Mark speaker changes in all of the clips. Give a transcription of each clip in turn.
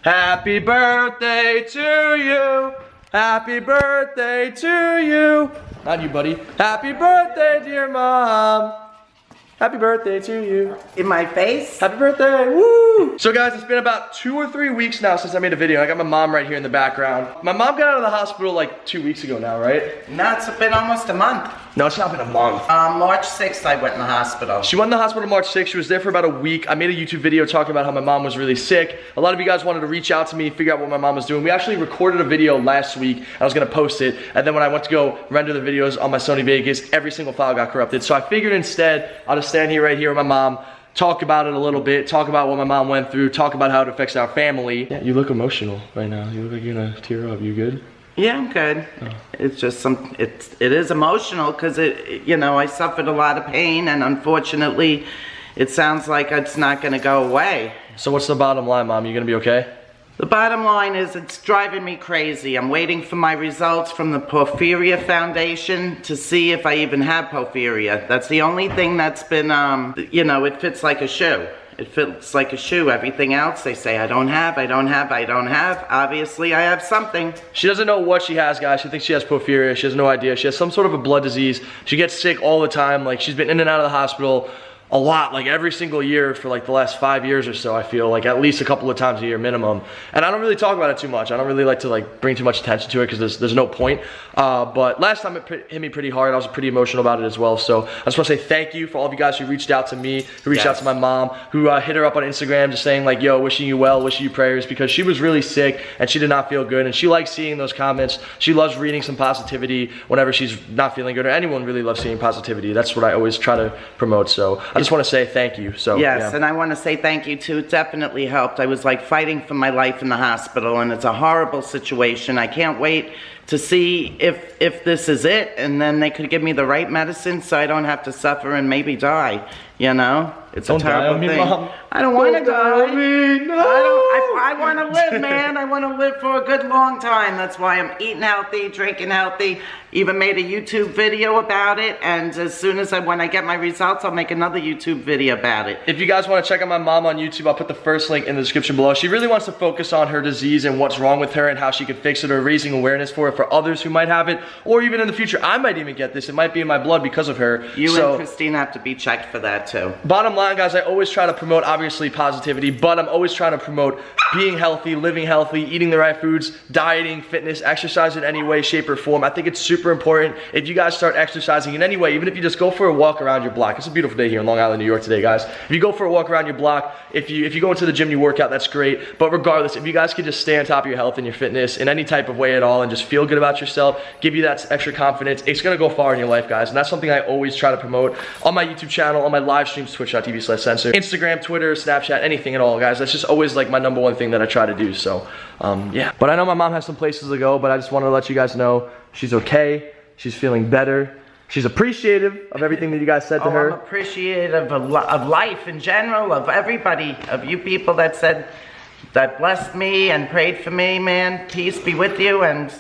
Speaker 1: Happy birthday to you. Happy birthday to you. Not you, buddy. Happy birthday, dear mom. Happy birthday to you.
Speaker 2: In my face?
Speaker 1: Happy birthday, woo! So guys, it's been about 2 or 3 weeks now since I made a video. I got my mom right here in the background. My mom got out of the hospital like 2 weeks ago now, right?
Speaker 2: No, it's been almost a month.
Speaker 1: No, it's not been a month.
Speaker 2: March 6th I went in the hospital.
Speaker 1: She went in the hospital March 6th. She was there for about a week. I made a YouTube video talking about how my mom was really sick. A lot of you guys wanted to reach out to me, figure out what my mom was doing. We actually recorded a video last week. I was gonna post it. And then when I went to go render the videos on my Sony Vegas, every single file got corrupted. So I figured instead, I'll just stand here right here with my mom, talk about it a little bit, talk about what my mom went through, talk about how it affects our family. Yeah, you look emotional right now. You look like you're gonna tear up. You good?
Speaker 2: Yeah, I'm good. Oh. It's just it is emotional because you know, I suffered a lot of pain and unfortunately it sounds like it's not gonna go away.
Speaker 1: So what's the bottom line, Mom? You gonna be okay?
Speaker 2: The bottom line is it's driving me crazy. I'm waiting for my results from the Porphyria Foundation to see if I even have porphyria. That's the only thing that's been, you know, it fits like a shoe. It fits like a shoe. Everything else, they say, I don't have. Obviously, I have something.
Speaker 1: She doesn't know what she has, guys. She thinks she has porphyria. She has no idea. She has some sort of a blood disease. She gets sick all the time. Like, she's been in and out of the hospital a lot, like every single year for like the last 5 years or so. I feel like at least a couple of times a year minimum, and I don't really talk about it too much. I don't really like to like bring too much attention to it because there's no point. But last time it hit me pretty hard. I was pretty emotional about it as well. So I just want to say thank you for all of you guys who reached out to me, who reached out to my mom, who hit her up on Instagram just saying like, yo, wishing you well, wishing you prayers, because she was really sick and she did not feel good, and she likes seeing those comments. She loves reading some positivity whenever she's not feeling good, or anyone really loves seeing positivity. That's what I always try to promote. So I just want to say thank you. So
Speaker 2: yes,
Speaker 1: yeah.
Speaker 2: And I want to say thank you too. It definitely helped. I was like fighting for my life in the hospital, and it's a horrible situation. I can't wait to see if this is it, and then they could give me the right medicine so I don't have to suffer and maybe die. You know, it's a terrible thing. Mom. I don't want to die. No. I want to live, man. I want to live for a good long time. That's why I'm eating healthy, drinking healthy. Even made a YouTube video about it, and as soon as when I get my results, I'll make another YouTube video about it.
Speaker 1: If you guys want to check out my mom on YouTube, I'll put the first link in the description below. She really wants to focus on her disease and what's wrong with her and how she can fix it, or raising awareness for it for others who might have it, or even in the future, I might even get this. It might be in my blood because of her.
Speaker 2: You and Christine have to be checked for that too.
Speaker 1: Bottom line, guys, I always try to promote, obviously, positivity, but I'm always trying to promote being healthy, living healthy, eating the right foods, dieting, fitness, exercise in any way, shape, or form. I think it's super important if you guys start exercising in any way, even if you just go for a walk around your block. It's a beautiful day here in Long Island, New York today, guys. If you go for a walk around your block, if you go into the gym, you work out, that's great. But regardless, if you guys could just stay on top of your health and your fitness in any type of way at all and just feel good about yourself, give you that extra confidence, it's gonna go far in your life, guys. And that's something I always try to promote on my YouTube channel, on my live streams, twitch.tv/censor, Instagram, Twitter, Snapchat, anything at all, guys. That's just always like my #1 thing that I try to do. So yeah, but I know my mom has some places to go, but I just wanted to let you guys know she's okay, she's feeling better, she's appreciative of everything that you guys said to her.
Speaker 2: I'm appreciative of life in general, of everybody, of you people that blessed me and prayed for me, man. Peace be with you, and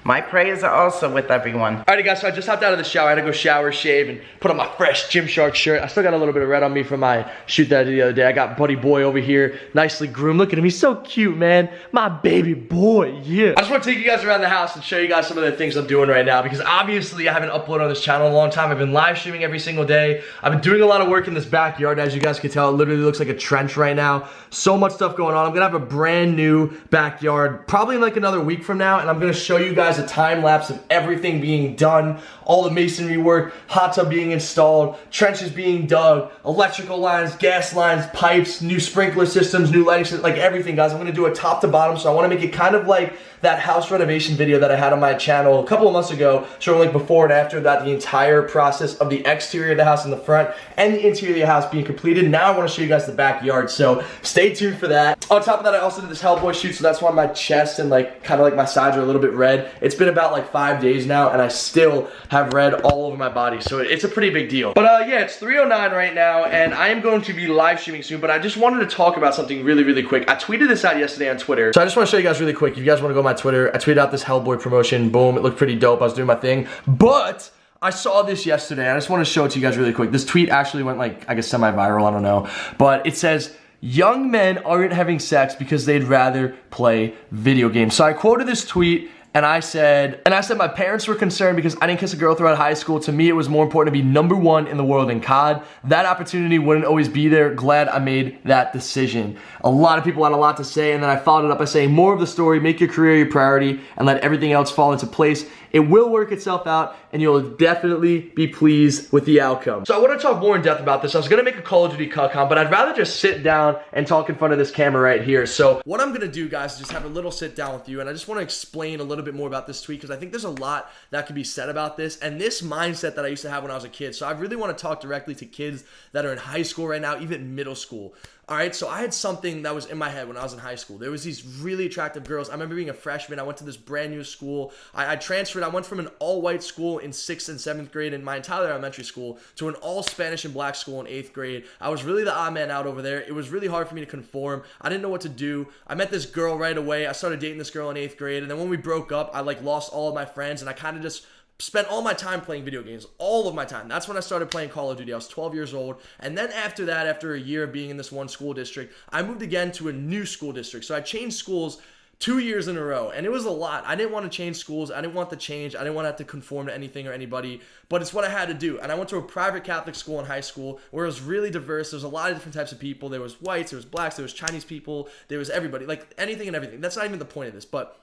Speaker 2: my prayers are also with everyone.
Speaker 1: Alrighty guys, so I just hopped out of the shower. I had to go shower, shave, and put on my fresh Gymshark shirt. I still got a little bit of red on me from my shoot that I did the other day. I got Buddy Boy over here, nicely groomed. Look at him, he's so cute, man. My baby boy, yeah. I just want to take you guys around the house and show you guys some of the things I'm doing right now, because obviously I haven't uploaded on this channel in a long time. I've been live streaming every single day. I've been doing a lot of work in this backyard. As you guys can tell, it literally looks like a trench right now. So much stuff going on. I'm gonna have a brand new backyard probably in like another week from now, and I'm gonna show you guys a time lapse of everything being done, all the masonry work, hot tub being installed, trenches being dug, electrical lines, gas lines, pipes, new sprinkler systems, new lighting systems, like everything, guys. I'm gonna do it top to bottom, so I wanna make it kind of like that house renovation video that I had on my channel a couple of months ago, showing like before and after that, the entire process of the exterior of the house in the front and the interior of the house being completed. Now I wanna show you guys the backyard, so stay tuned for that. On top of that, I also did this Hellboy shoot, so that's why my chest and like kind of like my sides are a little bit red. It's been about like 5 days now, and I still have red all over my body, so it's a pretty big deal. But yeah, it's 3:09 right now, and I am going to be live streaming soon, but I just wanted to talk about something really, really quick. I tweeted this out yesterday on Twitter, so I just want to show you guys really quick. If you guys want to go on my Twitter, I tweeted out this Hellboy promotion. Boom, it looked pretty dope. I was doing my thing, but I saw this yesterday. I just want to show it to you guys really quick. This tweet actually went like, I guess, semi-viral, I don't know. But it says, young men aren't having sex because they'd rather play video games. So I quoted this tweet and I said my parents were concerned because I didn't kiss a girl throughout high school. To me, it was more important to be #1 in the world in COD. That opportunity wouldn't always be there. Glad I made that decision. A lot of people had a lot to say, and then I followed it up by saying, more of the story, make your career your priority, and let everything else fall into place. It will work itself out, and you'll definitely be pleased with the outcome. So I want to talk more in depth about this. I was going to make a Call of Duty cut comp, but I'd rather just sit down and talk in front of this camera right here. So what I'm going to do, guys, is just have a little sit down with you, and I just want to explain a little bit more about this tweet because I think there's a lot that could be said about this and this mindset that I used to have when I was a kid. So I really want to talk directly to kids that are in high school right now, even middle school. All right, so I had something that was in my head when I was in high school. There was these really attractive girls. I remember being a freshman. I went to this brand new school. I transferred. I went from an all-white school in 6th and 7th grade in my entire elementary school to an all-Spanish and black school in 8th grade. I was really the odd man out over there. It was really hard for me to conform. I didn't know what to do. I met this girl right away. I started dating this girl in 8th grade, and then when we broke up, I lost all of my friends, and I kind of just spent all my time playing video games, all of my time. That's when I started playing Call of Duty. I was 12 years old. And then after that, after a year of being in this one school district, I moved again to a new school district. So I changed schools 2 years in a row, and it was a lot. I didn't want to change schools. I didn't want the change. I didn't want to have to conform to anything or anybody, but it's what I had to do. And I went to a private Catholic school in high school where it was really diverse. There was a lot of different types of people. There was whites, there was blacks, there was Chinese people, there was everybody, like anything and everything. That's not even the point of this, but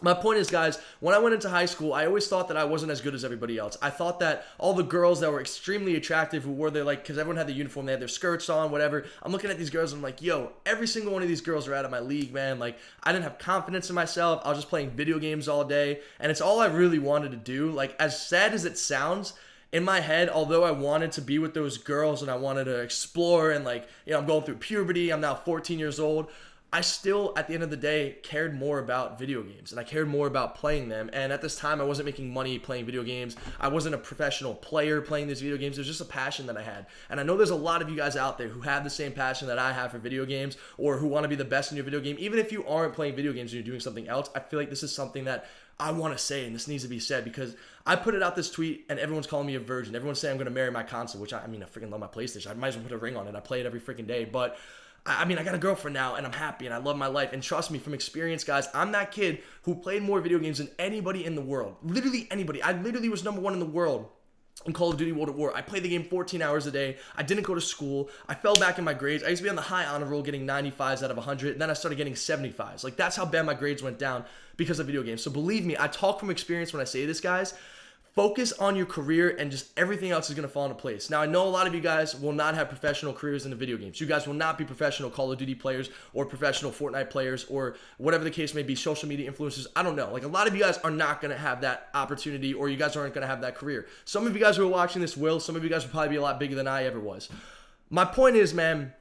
Speaker 1: my point is, guys, when I went into high school, I always thought that I wasn't as good as everybody else. I thought that all the girls that were extremely attractive, who wore their, because everyone had the uniform, they had their skirts on, whatever. I'm looking at these girls and I'm like, yo, every single one of these girls are out of my league, man. Like, I didn't have confidence in myself. I was just playing video games all day, and it's all I really wanted to do. Like, as sad as it sounds, in my head, although I wanted to be with those girls and I wanted to explore and, I'm going through puberty, I'm now 14 years old, I still, at the end of the day, cared more about video games, and I cared more about playing them. And at this time, I wasn't making money playing video games. I wasn't a professional player playing these video games. It was just a passion that I had. And I know there's a lot of you guys out there who have the same passion that I have for video games, or who want to be the best in your video game. Even if you aren't playing video games and you're doing something else, I feel like this is something that I want to say, and this needs to be said, because I put it out this tweet and everyone's calling me a virgin. Everyone's saying I'm going to marry my console, which I freaking love my PlayStation. I might as well put a ring on it. I play it every freaking day, but I got a girlfriend now, and I'm happy, and I love my life. And trust me, from experience, guys, I'm that kid who played more video games than anybody in the world. Literally anybody. I literally was #1 in the world in Call of Duty World at War. I played the game 14 hours a day. I didn't go to school. I fell back in my grades. I used to be on the high honor roll, getting 95s out of 100, and then I started getting 75s. That's how bad my grades went down because of video games. So believe me, I talk from experience when I say this, guys. Focus on your career, and just everything else is going to fall into place. Now, I know a lot of you guys will not have professional careers in the video games. You guys will not be professional Call of Duty players or professional Fortnite players or whatever the case may be, social media influencers. I don't know. A lot of you guys are not going to have that opportunity, or you guys aren't going to have that career. Some of you guys who are watching this will. Some of you guys will probably be a lot bigger than I ever was. My point is, man,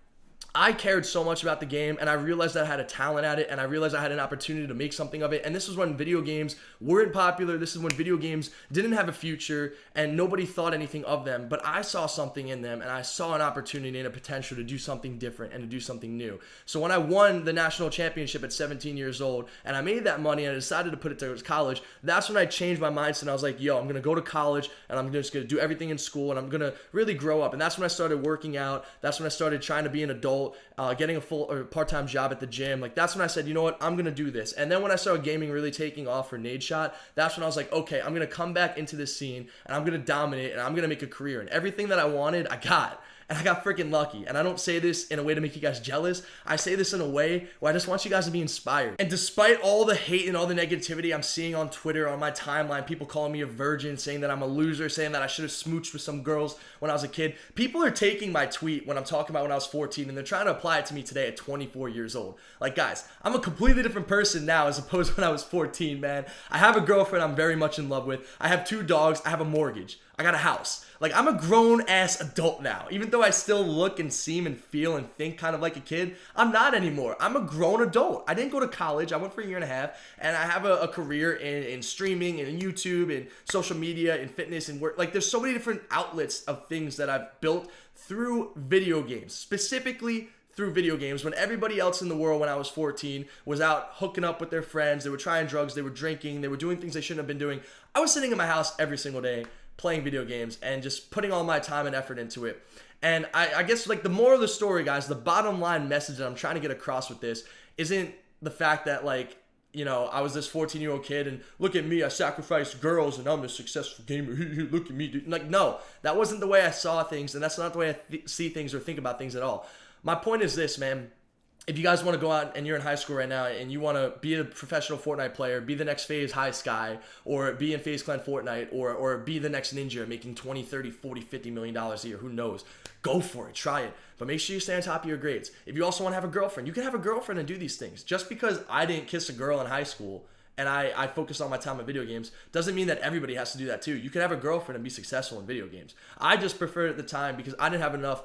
Speaker 1: I cared so much about the game, and I realized that I had a talent at it, and I realized I had an opportunity to make something of it. And this was when video games weren't popular. This is when video games didn't have a future, and nobody thought anything of them. But I saw something in them, and I saw an opportunity and a potential to do something different and to do something new. So when I won the national championship at 17 years old, and I made that money, and I decided to put it towards college, that's when I changed my mindset. And I was like, yo, I'm going to go to college, and I'm just going to do everything in school, and I'm going to really grow up. And that's when I started working out. That's when I started trying to be an adult. Getting a full or part-time job at the gym. That's when I said, you know what, I'm going to do this. And then when I started gaming really taking off for Nade Shot, that's when I was like, okay, I'm going to come back into this scene, and I'm going to dominate, and I'm going to make a career. And everything that I wanted, I got. And I got freaking lucky. And I don't say this in a way to make you guys jealous. I say this in a way where I just want you guys to be inspired. And despite all the hate and all the negativity I'm seeing on Twitter, on my timeline, people calling me a virgin, saying that I'm a loser, saying that I should have smooched with some girls when I was a kid, people are taking my tweet when I'm talking about when I was 14, and they're trying to apply it to me today at 24 years old. Guys, I'm a completely different person now as opposed to when I was 14, man. I have a girlfriend I'm very much in love with. I have 2 dogs. I have a mortgage. I got a house. I'm a grown-ass adult now. Even though I still look and seem and feel and think kind of like a kid, I'm not anymore. I'm a grown adult. I didn't go to college. I went for a year and a half, and I have a career in streaming and in YouTube and social media and fitness and work. There's so many different outlets of things that I've built through video games, specifically through video games, when everybody else in the world when I was 14 was out hooking up with their friends. They were trying drugs. They were drinking. They were doing things they shouldn't have been doing. I was sitting in my house every single day playing video games and just putting all my time and effort into it. And I guess like the moral of the story, guys, the bottom line message that I'm trying to get across with this isn't the fact that like, you know, I was this 14-year-old kid and look at me, I sacrificed girls and I'm a successful gamer. Look at me, dude. Like, no, that wasn't the way I saw things, and that's not the way I see things or think about things at all. My point is this, man. If you guys want to go out and you're in high school right now and you want to be a professional Fortnite player, be the next FaZe High Sky, or be in FaZe Clan Fortnite, or be the next ninja making 20, 30, 40, 50 million dollars a year, who knows? Go for it, try it. But make sure you stay on top of your grades. If you also want to have a girlfriend, you can have a girlfriend and do these things. Just because I didn't kiss a girl in high school and I focus on my time on video games doesn't mean that everybody has to do that too. You can have a girlfriend and be successful in video games. I just preferred at the time because I didn't have enough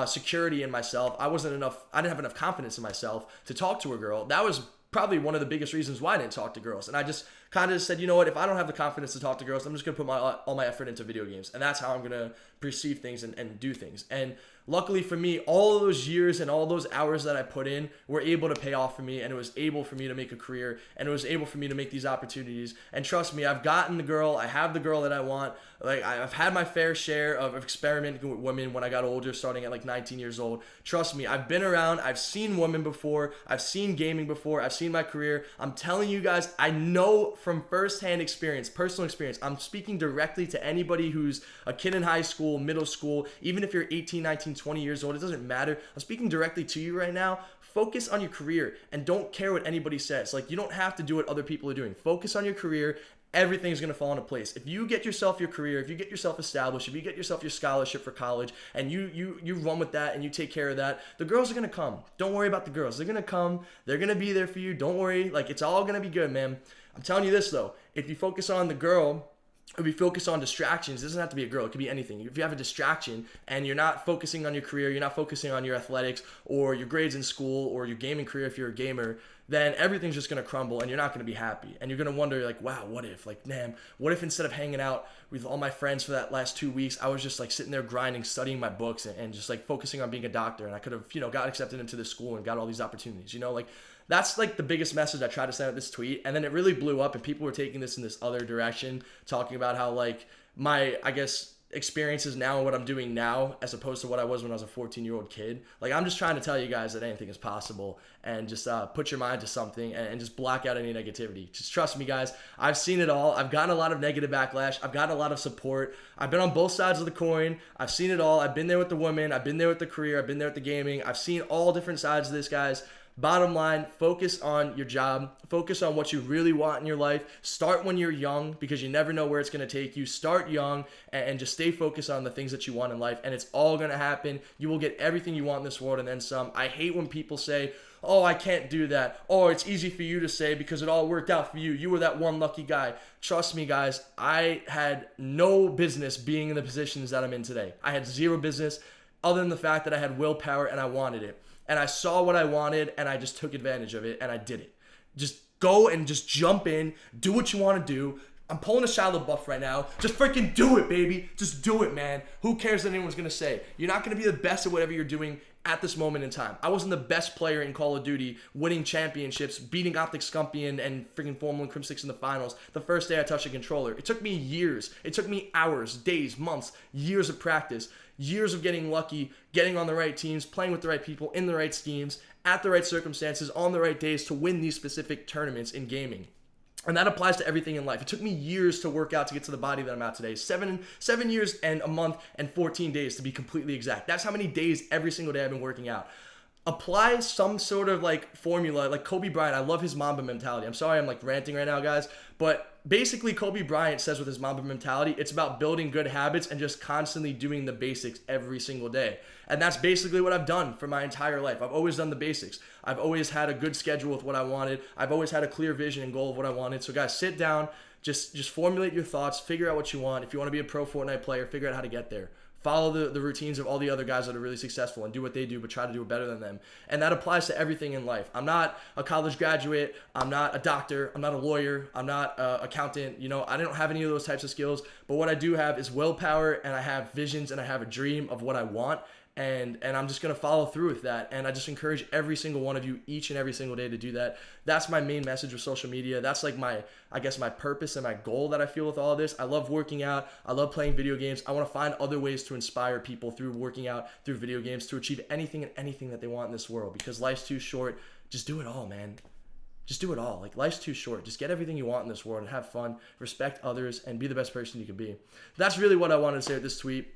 Speaker 1: security in myself. I didn't have enough confidence in myself to talk to a girl. That was probably one of the biggest reasons why I didn't talk to girls. And I just kind of said, you know what, if I don't have the confidence to talk to girls, I'm just going to put all my effort into video games. And that's how I'm going to perceive things and do things. And luckily for me, all of those years and all those hours that I put in were able to pay off for me, and it was able for me to make a career, and it was able for me to make these opportunities. And trust me, I've gotten the girl, I have the girl that I want. Like, I've had my fair share of experimenting with women when I got older, starting at like 19 years old. Trust me, I've been around, I've seen women before, I've seen gaming before, I've seen my career. I'm telling you guys, I know from firsthand experience, personal experience. I'm speaking directly to anybody who's a kid in high school, middle school, even if you're 18, 19, 20 years old, it doesn't matter. I'm speaking directly to you right now. Focus on your career and don't care what anybody says. Like, you don't have to do what other people are doing. Focus on your career. Everything's going to fall into place. If you get yourself your career, if you get yourself established, if you get yourself your scholarship for college, and you run with that and you take care of that, the girls are going to come. Don't worry about the girls. They're going to come. They're going to be there for you. Don't worry. Like, it's all going to be good, man. I'm telling you this, though. If you focus on the girl, if you focus on distractions, it doesn't have to be a girl. It could be anything. If you have a distraction and you're not focusing on your career, you're not focusing on your athletics or your grades in school or your gaming career if you're a gamer, then everything's just going to crumble and you're not going to be happy. And you're going to wonder, like, wow, what if? Like, man, what if instead of hanging out with all my friends for that last 2 weeks, I was just, like, sitting there grinding, studying my books and just, like, focusing on being a doctor, and I could have, you know, got accepted into this school and got all these opportunities, you know? Like, that's, like, the biggest message I tried to send out this tweet. And then it really blew up and people were taking this in this other direction, talking about how, like, my, I guess, experiences now and what I'm doing now as opposed to what I was when I was a 14-year-old kid. Like, I'm just trying to tell you guys that anything is possible, and just put your mind to something and just block out any negativity. Just trust me, guys. I've seen it all. I've gotten a lot of negative backlash. I've gotten a lot of support. I've been on both sides of the coin. I've seen it all. I've been there with the women. I've been there with the career. I've been there with the gaming. I've seen all different sides of this, guys. Bottom line, focus on your job. Focus on what you really want in your life. Start when you're young, because you never know where it's going to take you. Start young and just stay focused on the things that you want in life, and it's all going to happen. You will get everything you want in this world and then some. I hate when people say, oh, I can't do that. Oh, it's easy for you to say because it all worked out for you. You were that one lucky guy. Trust me, guys, I had no business being in the positions that I'm in today. I had zero business other than the fact that I had willpower and I wanted it. And I saw what I wanted and I just took advantage of it and I did it. Just go and just jump in, do what you want to do. I'm pulling a Shia LaBeouf right now. Just freaking do it, baby. Just do it, man. Who cares what anyone's going to say? You're not going to be the best at whatever you're doing at this moment in time. I wasn't the best player in Call of Duty, winning championships, beating Optic Scumpian and freaking Formula and Crim 6 in the finals the first day I touched a controller. It took me years. It took me hours, days, months, years of practice, years of getting lucky, getting on the right teams, playing with the right people, in the right schemes, at the right circumstances, on the right days to win these specific tournaments in gaming. And that applies to everything in life. It took me years to work out to get to the body that I'm at today. Seven years and a month and 14 days to be completely exact. That's how many days every single day I've been working out. Apply some sort of like formula, like Kobe Bryant. I love his Mamba mentality. I'm sorry I'm like ranting right now, guys, but basically Kobe Bryant says with his Mamba mentality, it's about building good habits and just constantly doing the basics every single day. And that's basically what I've done for my entire life. I've always done the basics. I've always had a good schedule with what I wanted. I've always had a clear vision and goal of what I wanted. So guys, sit down, just formulate your thoughts, figure out what you want. If you want to be a pro Fortnite player, figure out how to get there. Follow the routines of all the other guys that are really successful and do what they do, but try to do it better than them. And that applies to everything in life. I'm not a college graduate. I'm not a doctor. I'm not a lawyer. I'm not an accountant. You know, I don't have any of those types of skills. But what I do have is willpower, and I have visions, and I have a dream of what I want. and I'm just gonna follow through with that. And I just encourage every single one of you each and every single day to do that. That's my main message with social media. That's like my purpose and my goal that I feel with all of this. I love working out. I love playing video games. I want to find other ways to inspire people through working out, through video games, to achieve anything and anything that they want in this world, because life's too short. Just do it all, man. Just do it all. Like, life's too short. Just get everything you want in this world and have fun, respect others, and be the best person you can be. That's really what I wanted to say with this tweet.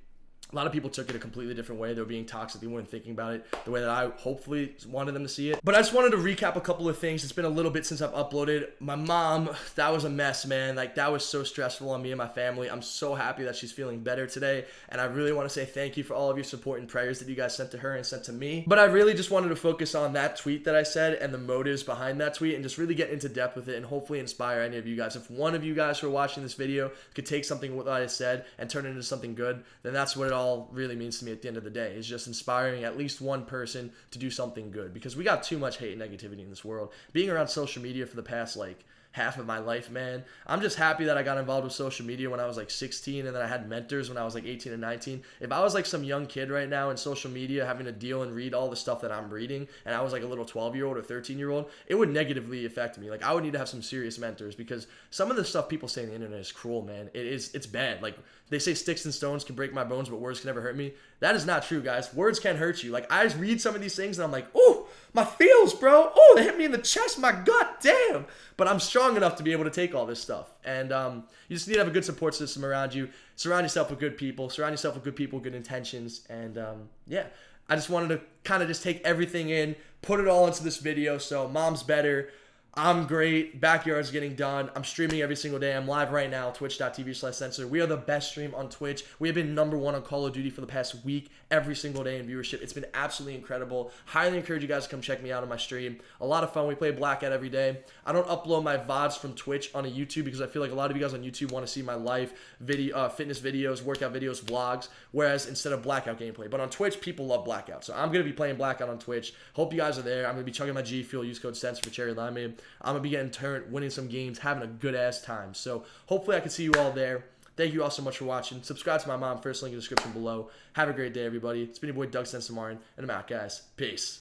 Speaker 1: A lot of people took it a completely different way. They were being toxic. They weren't thinking about it the way that I hopefully wanted them to see it. But I just wanted to recap a couple of things. It's been a little bit since I've uploaded. My mom, that was a mess, man. Like, that was so stressful on me and my family. I'm so happy that she's feeling better today. And I really want to say thank you for all of your support and prayers that you guys sent to her and sent to me. But I really just wanted to focus on that tweet that I said and the motives behind that tweet, and just really get into depth with it and hopefully inspire any of you guys. If one of you guys who are watching this video could take something what I said and turn it into something good, then that's what it all really means to me at the end of the day, is just inspiring at least one person to do something good, because we got too much hate and negativity in this world. Being around social media for the past half of my life, man, I'm just happy that I got involved with social media when I was 16, and then I had mentors when I was 18 and 19. If I was some young kid right now in social media having to deal and read all the stuff that I'm reading, and I was a little 12-year-old or 13-year-old, it would negatively affect me. I would need to have some serious mentors, because some of the stuff people say on the internet is cruel, man. It's bad. They say sticks and stones can break my bones, but words can never hurt me. That is not true, guys. Words can hurt you. I read some of these things and I'm like, ooh, my feels, bro. Oh, they hit me in the chest, my gut, damn. But I'm strong enough to be able to take all this stuff. And you just need to have a good support system around you. Surround yourself with good people. Surround yourself with good people, good intentions. And yeah, I just wanted to kind of just take everything in, put it all into this video. So mom's better. I'm great. Backyard's getting done. I'm streaming every single day. I'm live right now, twitch.tv/censor. We are the best stream on Twitch. We have been #1 on Call of Duty for the past week, every single day in viewership. It's been absolutely incredible. Highly encourage you guys to come check me out on my stream. A lot of fun. We play Blackout every day. I don't upload my VODs from Twitch onto YouTube, because I feel like a lot of you guys on YouTube want to see my live video, fitness videos, workout videos, vlogs, whereas instead of Blackout gameplay. But on Twitch, people love Blackout. So I'm going to be playing Blackout on Twitch. Hope you guys are there. I'm going to be chugging my G Fuel. Use code Censor for Cherry Limeade. I'm going to be getting turned, winning some games, having a good-ass time. So hopefully I can see you all there. Thank you all so much for watching. Subscribe to my mom. First link in the description below. Have a great day, everybody. It's been your boy, Doug Censor Martin, and I'm out, guys. Peace.